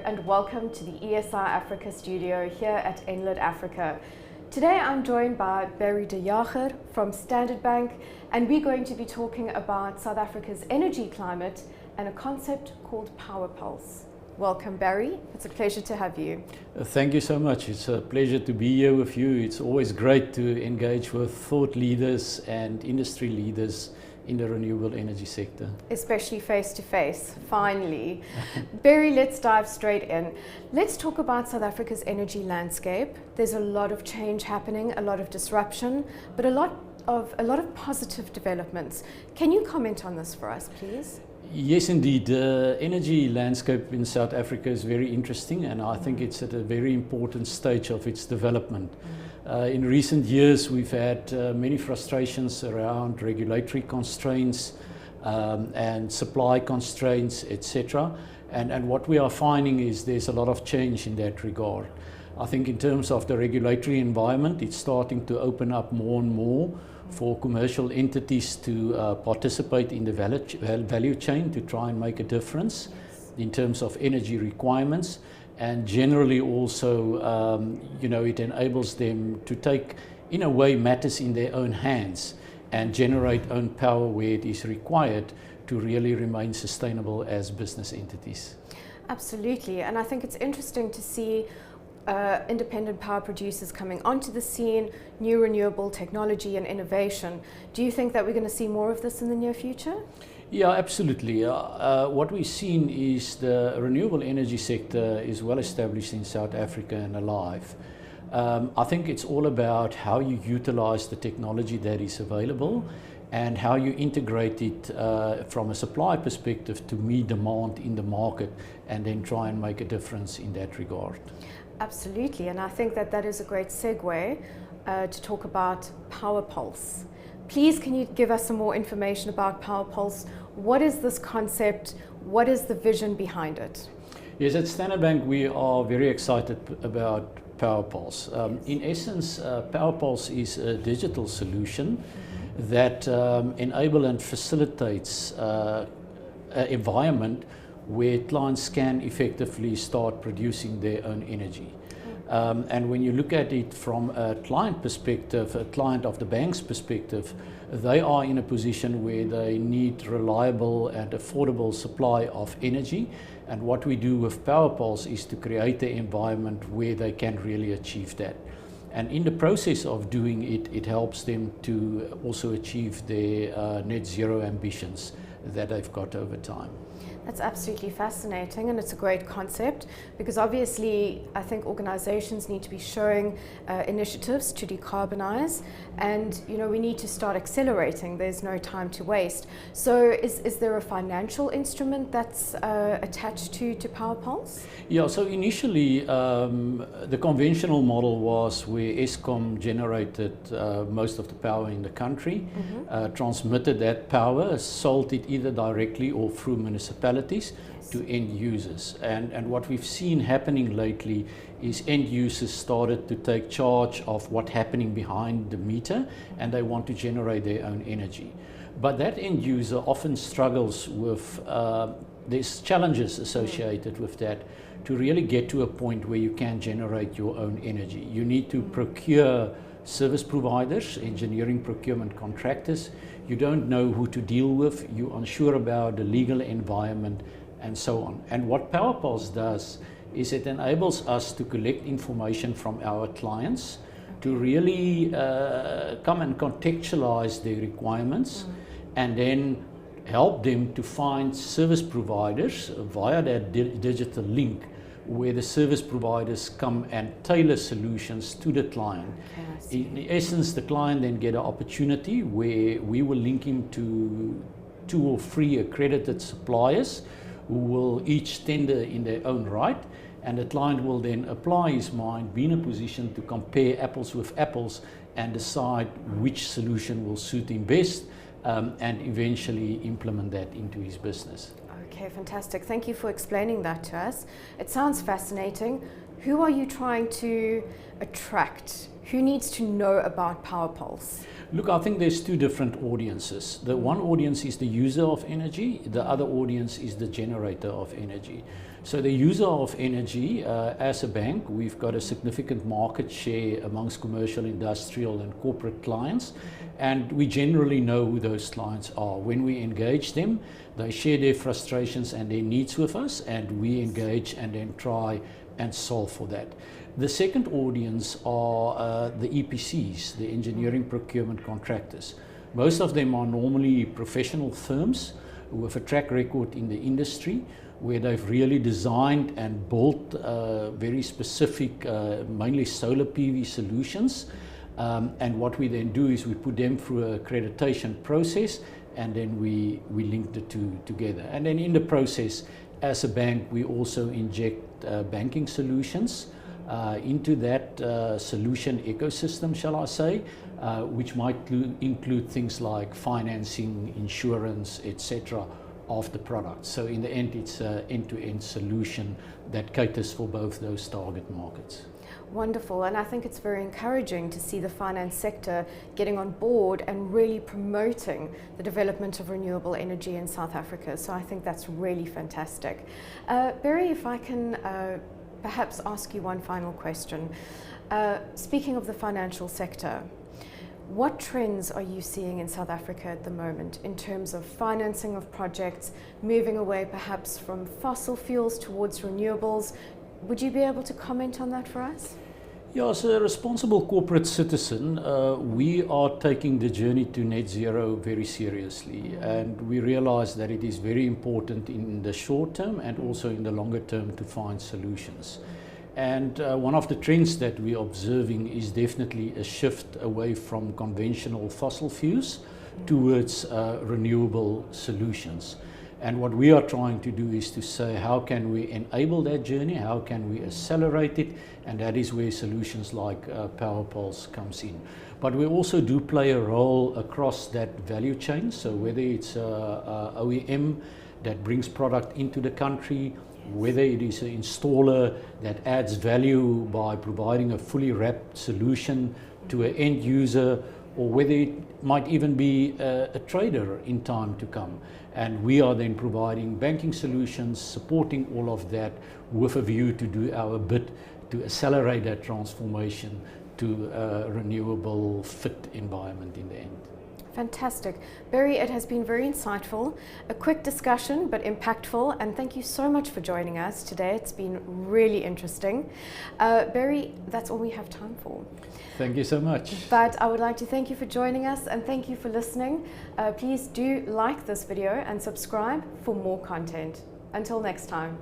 and welcome to the ESI Africa studio here at Enlit Africa. Today I'm joined by Berrie de Jager from Standard Bank, and we're going to be talking about South Africa's energy climate and a concept called PowerPulse. Welcome, Berrie. It's a pleasure to have you. Thank you so much. It's a pleasure to be here with you. It's always great to engage with thought leaders and industry leaders in the renewable energy sector. Especially face to face, finally. Berrie, let's dive straight in. Let's talk about South Africa's energy landscape. There's a lot of change happening, a lot of disruption, but a lot of positive developments. Can you comment on this for us, please? Yes, indeed. The energy landscape in South Africa is very interesting, and I think it's at a very important stage of its development. In recent years, we've had many frustrations around regulatory constraints and supply constraints, etc. And what we are finding is there's a lot of change in that regard. I think in terms of the regulatory environment, it's starting to open up more and more for commercial entities to participate in the value chain to try and make a difference in terms of energy requirements. And generally also, it enables them to take, in a way, matters in their own hands and generate own power where it is required to really remain sustainable as business entities. Absolutely, and I think it's interesting to see independent power producers coming onto the scene, new renewable technology and innovation. Do you think that we're going to see more of this in the near future? Yeah, absolutely. What we've seen is the renewable energy sector is well established in South Africa and alive. I think it's all about how you utilize the technology that is available and how you integrate it from a supply perspective to meet demand in the market and then try and make a difference in that regard. Absolutely, and I think that is a great segue to talk about PowerPulse. Please, can you give us some more information about PowerPulse? What is this concept? What is the vision behind it? Yes, at Standard Bank we are very excited about PowerPulse. In essence, PowerPulse is a digital solution that enables and facilitates an environment where clients can effectively start producing their own energy. And when you look at it from a client perspective, a client of the bank's perspective, they are in a position where they need reliable and affordable supply of energy. And what we do with PowerPulse is to create an environment where they can really achieve that. And in the process of doing it, it helps them to also achieve their net zero ambitions that they've got over time. That's absolutely fascinating, and it's a great concept because obviously I think organizations need to be showing initiatives to decarbonize, and we need to start accelerating. There's no time to waste. So is there a financial instrument that's attached to PowerPulse? Yeah, so initially the conventional model was where Eskom generated most of the power in the country, transmitted that power, sold it either directly or through municipalities to end users. And what we've seen happening lately is end users started to take charge of what's happening behind the meter, and they want to generate their own energy. But that end user often struggles with, there's challenges associated with that to really get to a point where you can generate your own energy. You need to procure service providers, engineering procurement contractors. You don't know who to deal with, you're unsure about the legal environment and so on. And what PowerPulse does is it enables us to collect information from our clients to really come and contextualize their requirements and then help them to find service providers via that digital link where the service providers come and tailor solutions to the client. Okay, in essence, the client then get an opportunity where we will link him to 2 or 3 accredited suppliers who will each tender in their own right, and the client will then apply his mind, be in a position to compare apples with apples and decide which solution will suit him best, and eventually implement that into his business. Okay, fantastic. Thank you for explaining that to us. It sounds fascinating. who are you trying to attract? Who needs to know about PowerPulse? Look, I think there's two different audiences. The one audience is the user of energy, the other audience is the generator of energy. So the user of energy, as a bank, we've got a significant market share amongst commercial, industrial and corporate clients, and we generally know who those clients are. When we engage them, they share their frustrations and their needs with us, and we engage and then try and solve for that. The second audience are the EPCs, the engineering procurement contractors. Most of them are normally professional firms with a track record in the industry, where they've really designed and built very specific, mainly solar PV solutions. And what we then do is we put them through an accreditation process, and then we link the two together. And then in the process, as a bank, we also inject banking solutions into that solution ecosystem, shall I say, which might include things like financing, insurance, etc. of the product. So in the end, it's an end-to-end solution that caters for both those target markets. Wonderful, and I think it's very encouraging to see the finance sector getting on board and really promoting the development of renewable energy in South Africa. So I think that's really fantastic. Berrie, if I can perhaps ask you one final question. Speaking of the financial sector, what trends are you seeing in South Africa at the moment in terms of financing of projects, moving away perhaps from fossil fuels towards renewables? Would you be able to comment on that for us? Yeah, as a responsible corporate citizen, we are taking the journey to net zero very seriously, and we realize that it is very important in the short term and also in the longer term to find solutions. And one of the trends that we're observing is definitely a shift away from conventional fossil fuels towards renewable solutions. And what we are trying to do is to say, how can we enable that journey? How can we accelerate it? And that is where solutions like PowerPulse comes in. But we also do play a role across that value chain. So whether it's a OEM that brings product into the country, whether it is an installer that adds value by providing a fully wrapped solution to an end user, or whether it might even be a trader in time to come. And we are then providing banking solutions, supporting all of that with a view to do our bit to accelerate that transformation to a renewable fit environment in the end. Fantastic. Berrie, it has been very insightful, a quick discussion but impactful, and thank you so much for joining us today. It's been really interesting. Berrie, that's all we have time for. Thank you so much. But I would like to thank you for joining us and thank you for listening. Please do like this video and subscribe for more content. Until next time.